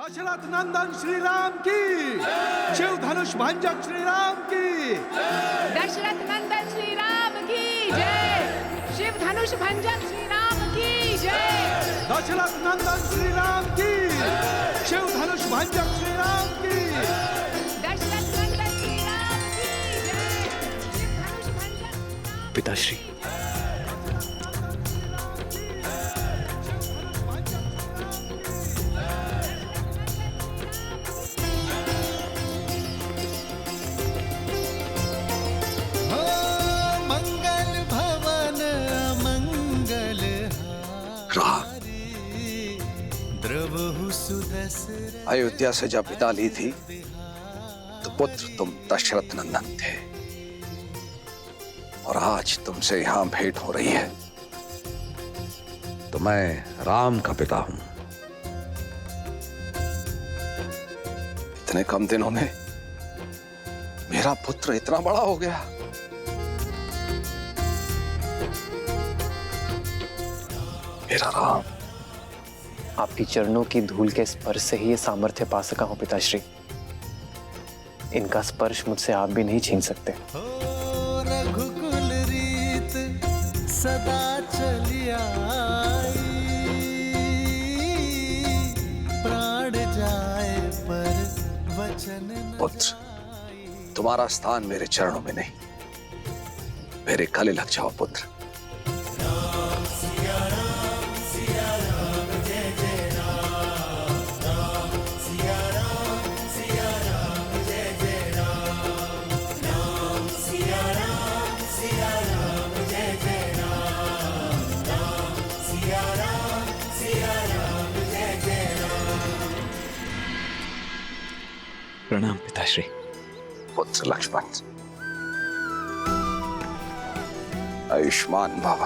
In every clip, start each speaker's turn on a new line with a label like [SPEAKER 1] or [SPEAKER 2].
[SPEAKER 1] दशरथ नंदन श्री राम की, शिव धनुष भंजक श्री राम की,
[SPEAKER 2] दशरथ नंदन श्री राम की जय, शिव धनुष भंजक श्री राम की जय,
[SPEAKER 1] दशरथ नंदन श्री राम की, शिव धनुष भंजक श्री राम की,
[SPEAKER 2] दशरथ नंदन श्री राम की जय, शिव धनुष भंजक।
[SPEAKER 3] पिताश्री,
[SPEAKER 4] अयोध्या से जब विदा ली थी तो पुत्र तुम दशरथ नंदन थे, और आज तुमसे यहां भेंट हो रही है तो मैं राम का पिता हूं। इतने कम दिनों में मेरा पुत्र इतना बड़ा हो गया। मेरा राम।
[SPEAKER 3] आपकी चरणों की धूल के स्पर्श से ही ये सामर्थ्य पा सका हूं पिताश्री। इनका स्पर्श मुझसे आप भी नहीं छीन सकते।
[SPEAKER 5] रघुकुल रीत सदा चली आई, प्राण जाए पर वचन न
[SPEAKER 4] पुत्र, तुम्हारा स्थान मेरे चरणों में नहीं, मेरे गले लग जाओ पुत्र।
[SPEAKER 3] प्रणाम पिताश्री।
[SPEAKER 4] पुत्र लक्ष्मण, आयुष्मान भव।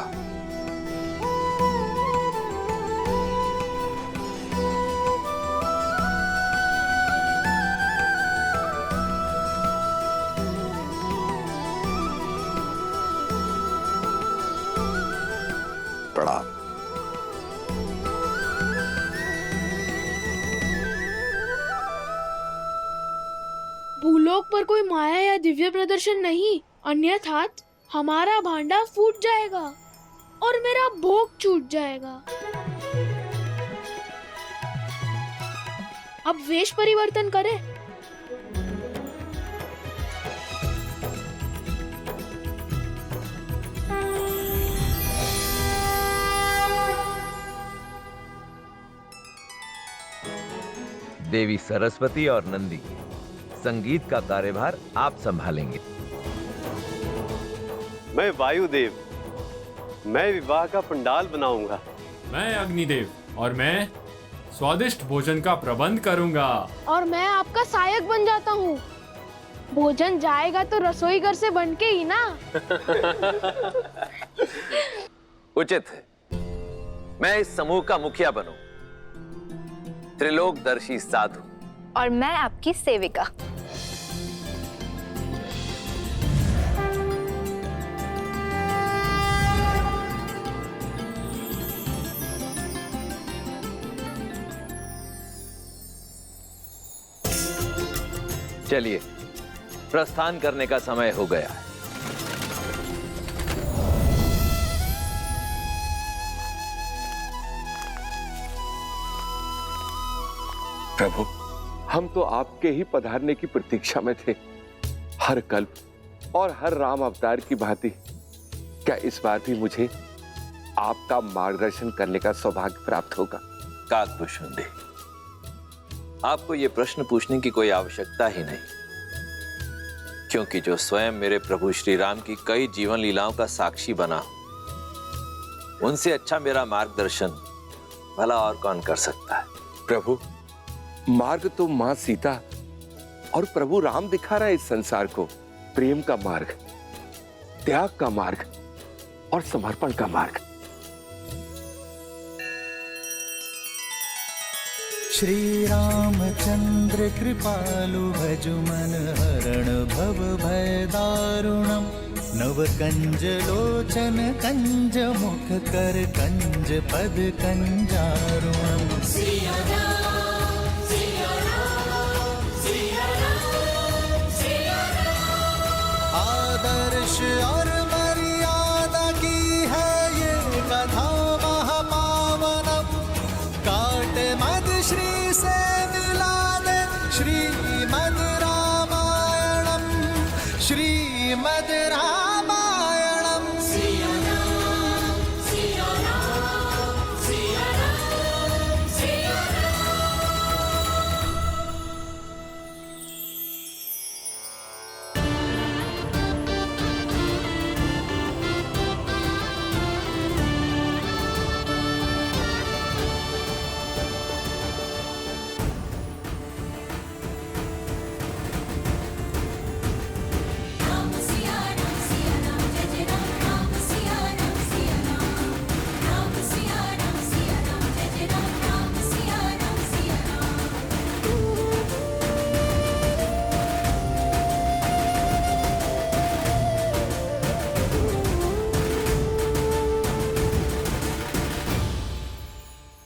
[SPEAKER 4] प्रणाम।
[SPEAKER 6] भूलोक पर कोई माया या दिव्य प्रदर्शन नहीं, अन्यथा हमारा भांडा फूट जाएगा और मेरा भोग छूट जाएगा। अब वेश परिवर्तन करें।
[SPEAKER 7] देवी सरस्वती और नंदी, संगीत का कार्यभार आप संभालेंगे।
[SPEAKER 8] मैं वायुदेव, मैं विवाह का पंडाल बनाऊंगा।
[SPEAKER 9] मैं अग्निदेव और मैं स्वादिष्ट भोजन का प्रबंध करूंगा।
[SPEAKER 6] और मैं आपका सहायक बन जाता हूँ। भोजन जाएगा तो रसोई घर से बन के ही ना।
[SPEAKER 7] उचित है, मैं इस समूह का मुखिया बनूं। त्रिलोकदर्शी साधु।
[SPEAKER 10] और मैं आपकी सेविका।
[SPEAKER 7] चलिए, प्रस्थान करने का समय हो गया है।
[SPEAKER 11] प्रभु, हम तो आपके ही पधारने की प्रतीक्षा में थे। हर कल्प और हर राम अवतार की भांति क्या इस बार भी मुझे आपका मार्गदर्शन करने का सौभाग्य प्राप्त होगा?
[SPEAKER 7] काकभूषुंडी, आपको ये प्रश्न पूछने की कोई आवश्यकता ही नहीं, क्योंकि जो स्वयं मेरे प्रभु श्री राम की कई जीवन लीलाओं का साक्षी बना, उनसे अच्छा मेरा मार्गदर्शन भला और कौन कर सकता है?
[SPEAKER 11] प्रभु, मार्ग तो मां सीता और प्रभु राम दिखा रहा है इस संसार को। प्रेम का मार्ग, त्याग का मार्ग और समर्पण का मार्ग।
[SPEAKER 5] श्री रामचंद्र कृपालु भजु मन हरण भव भय दारुणम, नव कंज लोचन कंज मुख कर कंज पद कंजारुणम। श्री राम से मिला दे श्रीमद् रामायणम श्रीमद् रामायणम।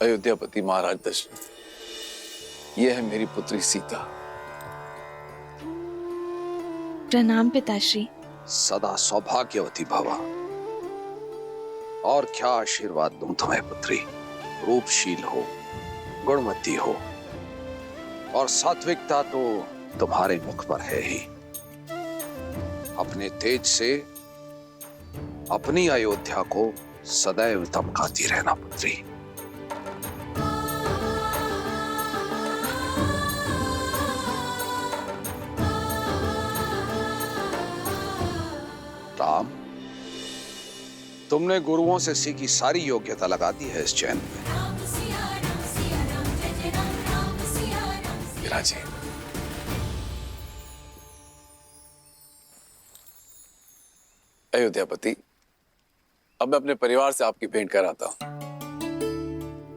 [SPEAKER 4] अयोध्यापति महाराज दशरथ, यह है मेरी पुत्री सीता।
[SPEAKER 6] प्रणाम पिताश्री।
[SPEAKER 4] सदा सौभाग्यवती भवा। और क्या आशीर्वाद दूं तुम्हें पुत्री। रूपशील हो, गुणवती हो, और सात्विकता तो तुम्हारे मुख पर है ही। अपने तेज से अपनी अयोध्या को सदैव चमकाती रहना पुत्री। राम, तुमने गुरुओं से सीखी सारी योग्यता लगा दी है इस चैन में। विराजी,
[SPEAKER 12] अयोध्यापति, अब मैं अपने परिवार से आपकी भेंट कराता हूं।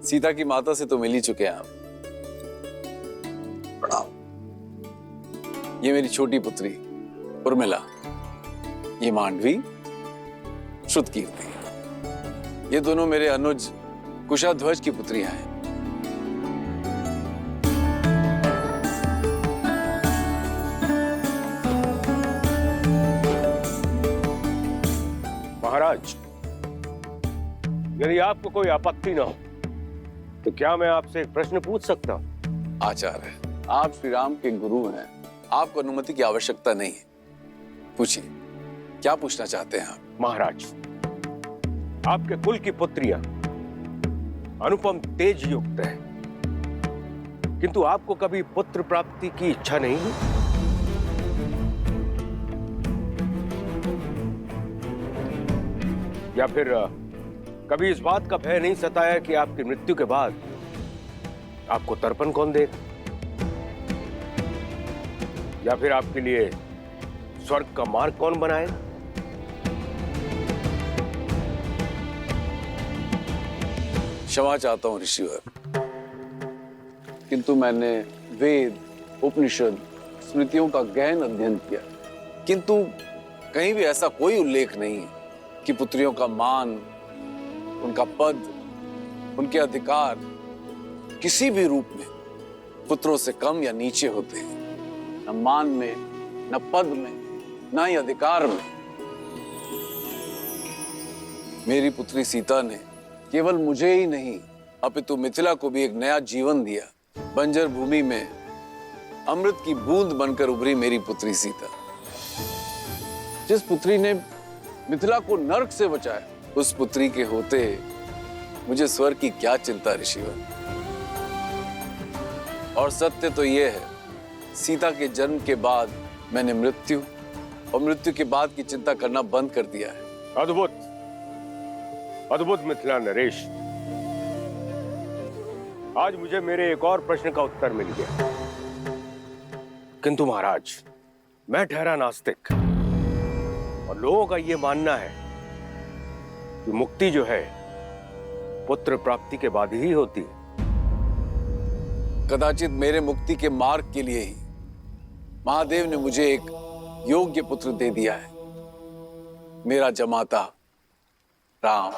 [SPEAKER 12] सीता की माता से तो मिल ही चुके हैं आप।
[SPEAKER 4] प्रणाम।
[SPEAKER 12] ये मेरी छोटी पुत्री उर्मिला, ये मांडवी, श्रुतकीर्ति। ये दोनों मेरे अनुज कुशाध्वज की पुत्रियां हैं।
[SPEAKER 8] महाराज, यदि आपको कोई आपत्ति ना हो तो क्या मैं आपसे एक प्रश्न पूछ सकता हूं?
[SPEAKER 12] आचार्य, आप श्री राम के गुरु हैं, आपको अनुमति की आवश्यकता नहीं है। पूछिए, क्या पूछना चाहते हैं आप?
[SPEAKER 8] महाराज, आपके कुल की पुत्रियां अनुपम तेज युक्त है, किंतु आपको कभी पुत्र प्राप्ति की इच्छा नहीं हुई? या फिर कभी इस बात का भय नहीं सताया कि आपकी मृत्यु के बाद आपको तर्पण कौन देगा, या फिर आपके लिए स्वर्ग का मार्ग कौन बनाएगा?
[SPEAKER 12] क्षमा चाहता हूं ऋषिवर, किंतु मैंने वेद, उपनिषद, स्मृतियों का गहन अध्ययन किया, किंतु कहीं भी ऐसा कोई उल्लेख नहीं है कि पुत्रियों का मान, उनका पद, उनके अधिकार किसी भी रूप में पुत्रों से कम या नीचे होते हैं। न मान में, न पद में, न ही अधिकार में। मेरी पुत्री सीता ने केवल मुझे ही नहीं अपितु मिथिला को भी एक नया जीवन दिया। बंजर भूमि में अमृत की बूंद बनकर उभरी मेरी पुत्री सीता। जिस पुत्री ने मिथिला को नरक से बचाया, उस पुत्री के होते मुझे स्वर्ग की क्या चिंता ऋषिवर। और सत्य तो यह है, सीता के जन्म के बाद मैंने मृत्यु और मृत्यु के बाद की चिंता करना बंद कर दिया है।
[SPEAKER 8] अद्भुत, अद्भुत मिथिला नरेश। आज मुझे मेरे एक और प्रश्न का उत्तर मिल गया। किंतु महाराज, मैं ठहरा नास्तिक और लोगों का यह मानना है कि मुक्ति जो है पुत्र प्राप्ति के बाद ही होती है।
[SPEAKER 12] कदाचित मेरे मुक्ति के मार्ग के लिए ही महादेव ने मुझे एक योग्य पुत्र दे दिया है, मेरा जमाता राम।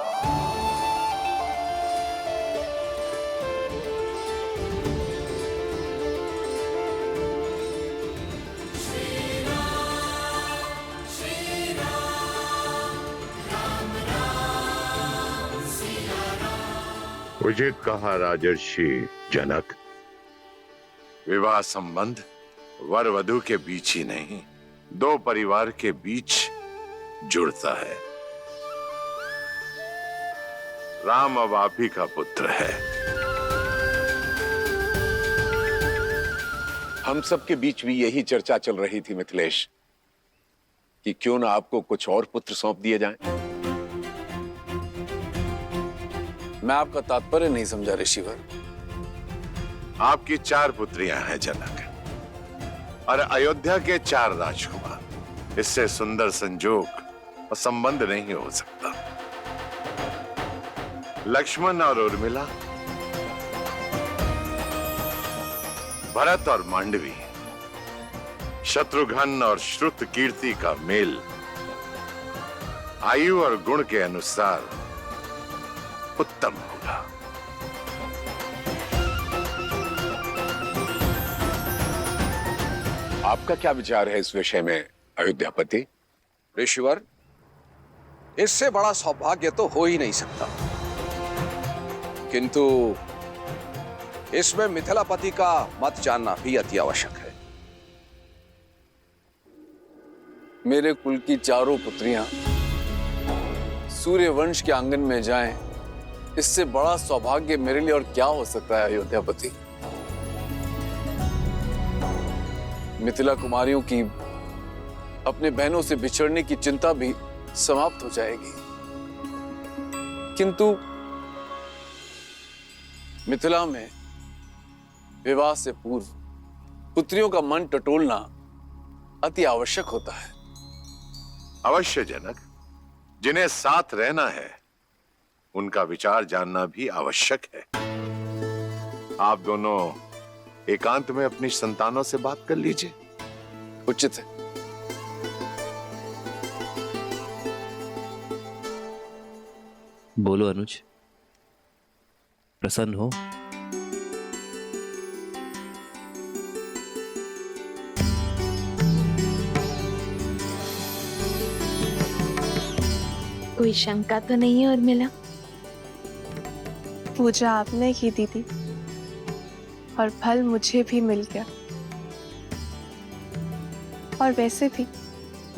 [SPEAKER 13] उचित कहा राजर्षि जनक। विवाह संबंध वर वधु के बीच ही नहीं, दो परिवार के बीच जुड़ता है। राम अब आप ही का पुत्र है।
[SPEAKER 12] हम सबके बीच भी यही चर्चा चल रही थी मिथिलेश, कि क्यों ना आपको कुछ और पुत्र सौंप दिए जाएं। मैं आपका तात्पर्य नहीं समझा ऋषिवर।
[SPEAKER 13] आपकी 4 पुत्रियां हैं जनक, और अयोध्या के 4 राजकुमार। इससे सुंदर संजोग और संबंध नहीं हो सकता। लक्ष्मण और उर्मिला, भरत और मांडवी, शत्रुघ्न और श्रुत कीर्ति का मेल आयु और गुण के अनुसार उत्तम होगा।
[SPEAKER 12] आपका क्या विचार है इस विषय में अयोध्यापति?
[SPEAKER 4] ऋषिवर, इससे बड़ा सौभाग्य तो हो ही नहीं सकता, किंतु इसमें मिथिलापति का मत जानना भी अति आवश्यक है।
[SPEAKER 12] मेरे कुल की 4 पुत्रियां सूर्य वंश के आंगन में जाएं, इससे बड़ा सौभाग्य मेरे लिए और क्या हो सकता है अयोध्यापति? मिथिला कुमारियों की अपने बहनों से बिछड़ने की चिंता भी समाप्त हो जाएगी, किंतु मिथिला में विवाह से पूर्व पुत्रियों का मन टटोलना अति आवश्यक होता है।
[SPEAKER 13] अवश्य जनक, जिन्हें साथ रहना है उनका विचार जानना भी आवश्यक है। आप दोनों एकांत में अपनी संतानों से बात कर लीजिए।
[SPEAKER 12] उचित है।
[SPEAKER 14] बोलो अनुज, प्रसन्न हो?
[SPEAKER 10] कोई शंका तो नहीं है उर्मिला?
[SPEAKER 15] पूजा आपने की दीदी, और फल मुझे भी मिल गया। और वैसे भी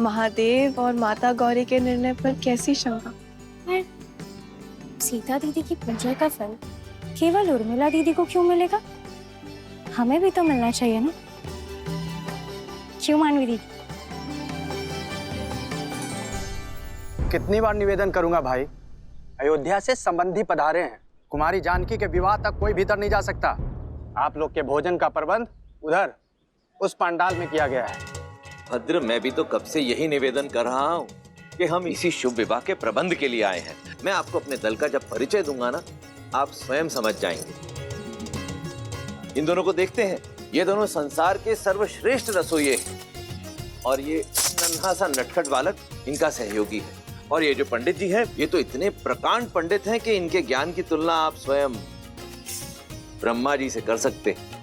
[SPEAKER 15] महादेव और माता गौरी के निर्णय पर कैसी शंका?
[SPEAKER 16] सीता दीदी की पूजा का फल केवल उर्मिला दीदी को क्यों मिलेगा? हमें भी तो मिलना चाहिए ना, क्यों मानवी दीदी?
[SPEAKER 17] कितनी बार निवेदन करूंगा भाई, अयोध्या से संबंधी पधारे हैं। कुमारी जानकी के विवाह तक कोई भीतर नहीं जा सकता। आप लोग के भोजन का प्रबंध उधर उस पंडाल में किया गया है।
[SPEAKER 7] भद्र, मैं भी तो कब से यही निवेदन कर रहा हूँ कि हम इसी शुभ विवाह के प्रबंध के लिए आए हैं। मैं आपको अपने दल का जब परिचय दूंगा ना, आप स्वयं समझ जाएंगे। इन दोनों को देखते हैं, ये दोनों संसार के सर्वश्रेष्ठ रसोइये हैं, और ये नन्हा सा नटखट बालक इनका सहयोगी है। और ये जो पंडित जी हैं, ये तो इतने प्रकांड पंडित हैं कि इनके ज्ञान की तुलना आप स्वयं ब्रह्मा जी से कर सकते हैं।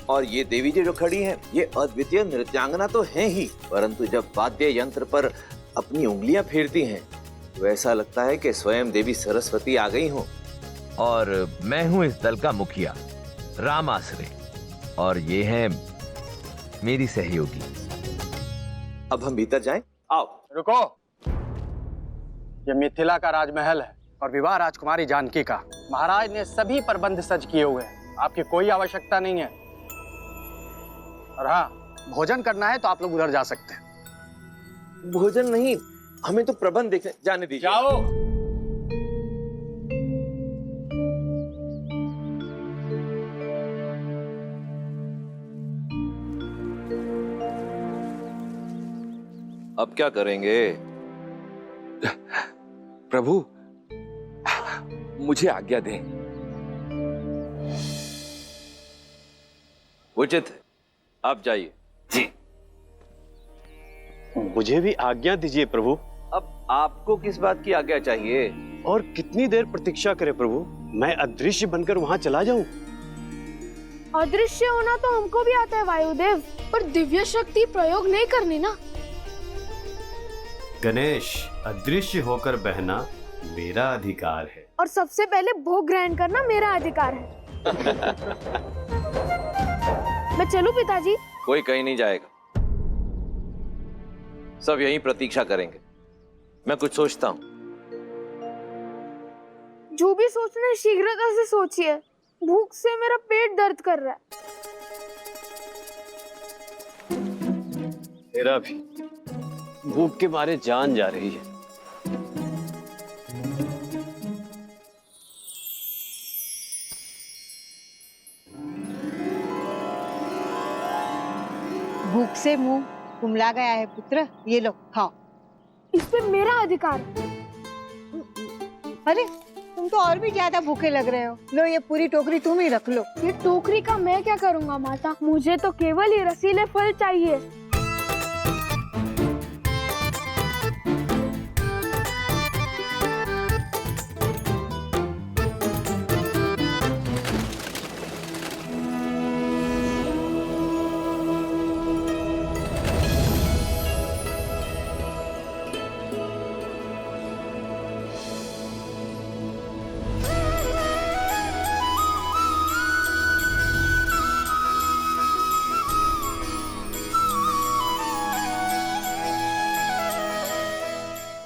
[SPEAKER 7] और ये देवी जी जो खड़ी हैं, ये अद्वितीय नृत्यांगना तो हैं ही, परंतु जब वाद्य यंत्र पर अपनी उंगलियां फेरती हैं तो ऐसा लगता है कि स्वयं देवी सरस्वती आ गई हो।
[SPEAKER 18] और मैं हूं इस दल का मुखिया राम आसरे, और ये हैं मेरी सहयोगी।
[SPEAKER 7] अब हम भीतर जाएं? आओ।
[SPEAKER 17] रुको, ये मिथिला का राजमहल है और विवाह राजकुमारी जानकी का। महाराज ने सभी प्रबंध सज किए हुए हैं, आपकी कोई आवश्यकता नहीं है। और हाँ, भोजन करना है तो आप लोग उधर जा सकते हैं।
[SPEAKER 7] भोजन नहीं, हमें तो प्रबंध देखने जाने दीजिए।
[SPEAKER 17] जाओ।
[SPEAKER 7] अब क्या करेंगे?
[SPEAKER 11] प्रभु, मुझे आज्ञा दें।
[SPEAKER 7] उचित है, आप जाइए। जी।
[SPEAKER 8] मुझे भी आज्ञा दीजिए प्रभु।
[SPEAKER 7] अब आपको किस बात की आज्ञा चाहिए?
[SPEAKER 8] और कितनी देर प्रतीक्षा करें प्रभु? मैं अदृश्य बनकर वहां चला जाऊं?
[SPEAKER 6] अदृश्य होना तो हमको भी आता है वायुदेव, पर दिव्य शक्ति प्रयोग नहीं करनी ना।
[SPEAKER 9] गणेश, अदृश्य होकर बहना मेरा अधिकार है,
[SPEAKER 6] और सबसे पहले भोग ग्रहण करना मेरा अधिकार है। चलूं पिताजी?
[SPEAKER 7] कोई कहीं नहीं जाएगा, सब यहीं प्रतीक्षा करेंगे। मैं कुछ सोचता हूँ।
[SPEAKER 6] जो भी सोचना है शीघ्रता से सोचिए, भूख से मेरा पेट दर्द कर रहा है।
[SPEAKER 14] मेरा भी भूख के मारे जान जा रही है।
[SPEAKER 19] भूख से मुंह कुमला गया है पुत्र, ये लो खाओ।
[SPEAKER 6] इस पे मेरा अधिकार है।
[SPEAKER 19] अरे तुम तो और भी ज्यादा भूखे लग रहे हो। लो ये पूरी टोकरी तुम ही रख लो।
[SPEAKER 6] ये टोकरी का मैं क्या करूंगा माता, मुझे तो केवल ये रसीले फल चाहिए।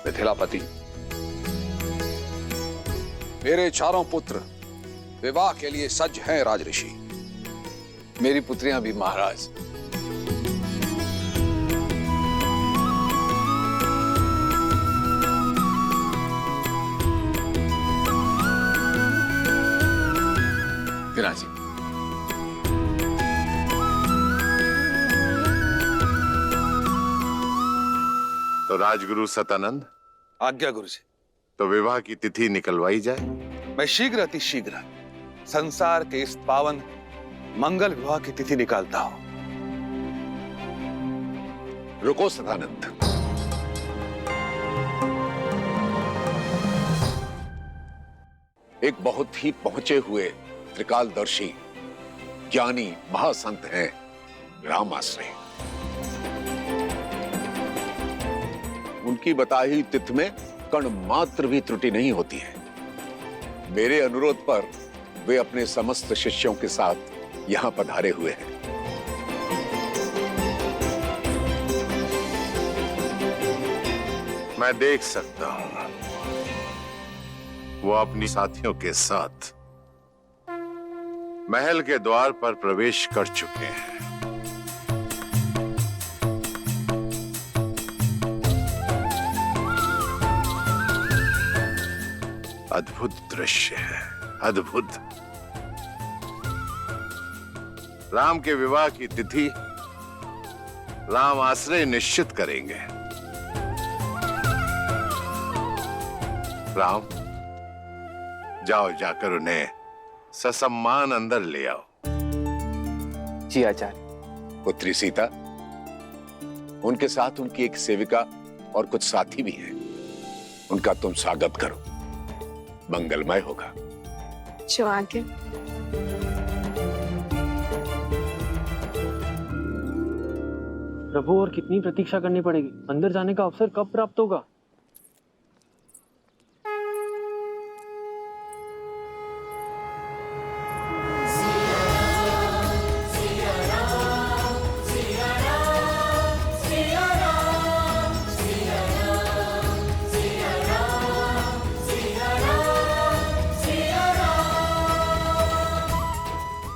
[SPEAKER 4] मिथिलापति, मेरे चारों पुत्र विवाह के लिए सज्ज हैं राजऋषि।
[SPEAKER 12] मेरी पुत्रियां भी महाराज। विराजी।
[SPEAKER 13] तो राजगुरु सतानंद,
[SPEAKER 11] आज्ञा गुरु जी।
[SPEAKER 13] तो विवाह की तिथि निकलवाई जाए।
[SPEAKER 11] मैं शीघ्र अति शीघ्र संसार के इस पावन मंगल विवाह की तिथि निकालता हूं।
[SPEAKER 4] रुको सदानंद, एक बहुत ही पहुंचे हुए त्रिकालदर्शी ज्ञानी महासंत हैं रामाश्रय। उनकी बताई तिथि में कण मात्र भी त्रुटि नहीं होती है। मेरे अनुरोध पर वे अपने समस्त शिष्यों के साथ यहां पधारे हुए हैं।
[SPEAKER 13] मैं देख सकता हूं वो अपनी साथियों के साथ महल के द्वार पर प्रवेश कर चुके हैं। अद्भुत दृश्य है, अद्भुत। राम के विवाह की तिथि राम आश्रय निश्चित करेंगे। राम, जाओ जाकर उन्हें ससम्मान अंदर ले आओ।
[SPEAKER 3] जी आचार्य।
[SPEAKER 4] पुत्री सीता, उनके साथ उनकी एक सेविका और कुछ साथी भी हैं। उनका तुम स्वागत करो, मंगलमय होगा।
[SPEAKER 15] जो आगे।
[SPEAKER 14] प्रभु, और कितनी प्रतीक्षा करनी पड़ेगी? अंदर जाने का अवसर कब प्राप्त होगा?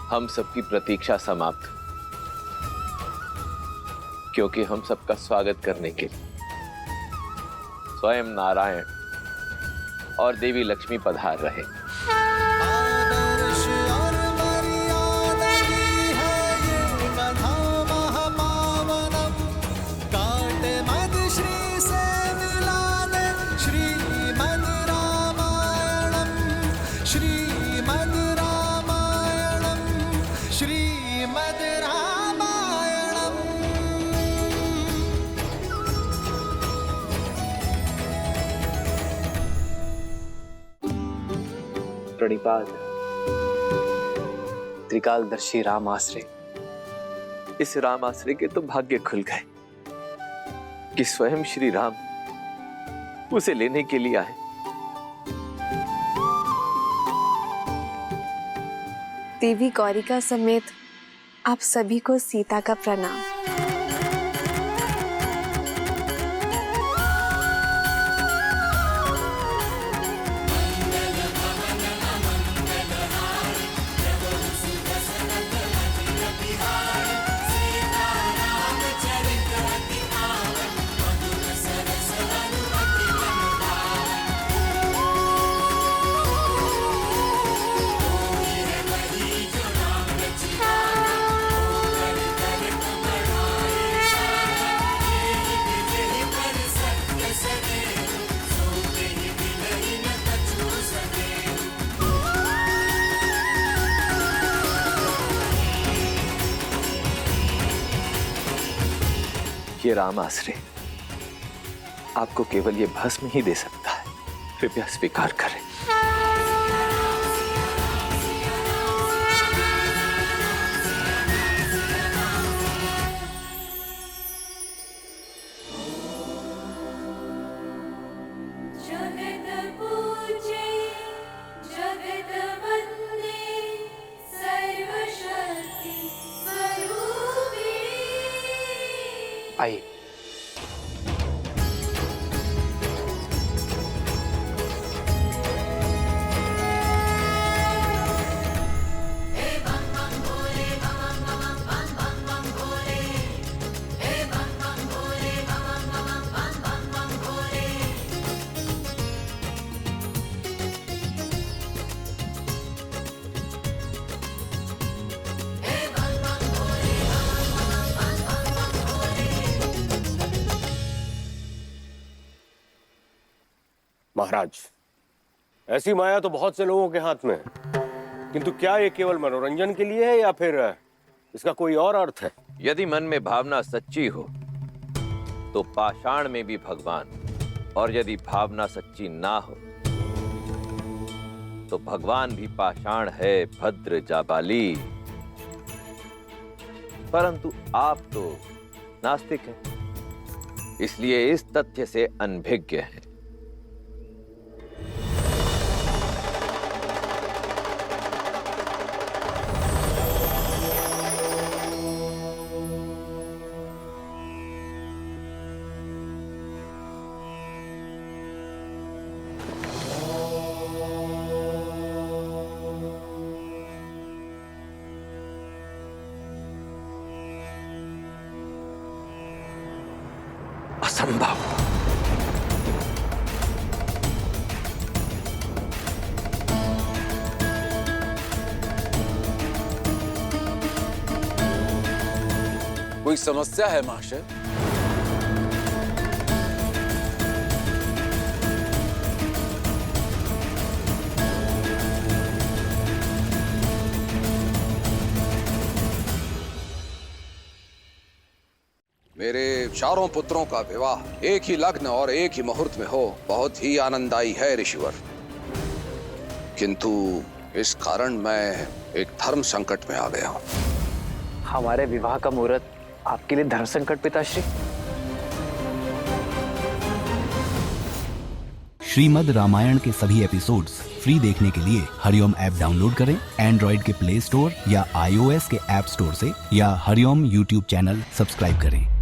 [SPEAKER 7] हम सबकी प्रतीक्षा समाप्त, क्योंकि हम सबका स्वागत करने के लिए स्वयं नारायण और देवी लक्ष्मी पधार रहे।
[SPEAKER 5] आदर्श और मर्यादा की है ये कथा महापावनम। काटे मद श्री से मिलाने श्रीमद् रामायणम, श्रीमद् रामायणम, श्रीमद् रामायणम।
[SPEAKER 3] प्रणिपात त्रिकालदर्शी राम आश्रय।
[SPEAKER 7] इस राम आश्रय के तो भाग्य खुल गए कि स्वयं श्री राम उसे लेने के लिए आए।
[SPEAKER 15] देवी गौरिका समेत आप सभी को सीता का प्रणाम।
[SPEAKER 7] ये राम आश्रय आपको केवल ये भस्म ही दे सकता है, कृपया स्वीकार करें।
[SPEAKER 3] आइए।
[SPEAKER 8] महाराज, ऐसी माया तो बहुत से लोगों के हाथ में है, किंतु क्या ये केवल मनोरंजन के लिए है या फिर इसका कोई और अर्थ है?
[SPEAKER 7] यदि मन में भावना सच्ची हो तो पाषाण में भी भगवान, और यदि भावना सच्ची ना हो तो भगवान भी पाषाण है, भद्र जाबाली। परंतु आप तो नास्तिक हैं, इसलिए इस तथ्य से अनभिज्ञ हैं। असंभव।
[SPEAKER 12] कोई समस्या है महाशय?
[SPEAKER 20] मेरे चारों पुत्रों का विवाह एक ही लग्न और एक ही मुहूर्त में हो बहुत ही आनंददायी है ऋषिवर, किंतु इस कारण मैं एक धर्म संकट में आ गया हूं।
[SPEAKER 3] हमारे विवाह का मुहूर्त आपके लिए धर्म संकट पिताश्री?
[SPEAKER 21] श्रीमद् रामायण के सभी एपिसोड्स फ्री देखने के लिए हरिओम ऐप डाउनलोड करें एंड्रॉइड के प्ले स्टोर या iOS के ऐप स्टोर से, या हरिओम यूट्यूब चैनल सब्सक्राइब करें।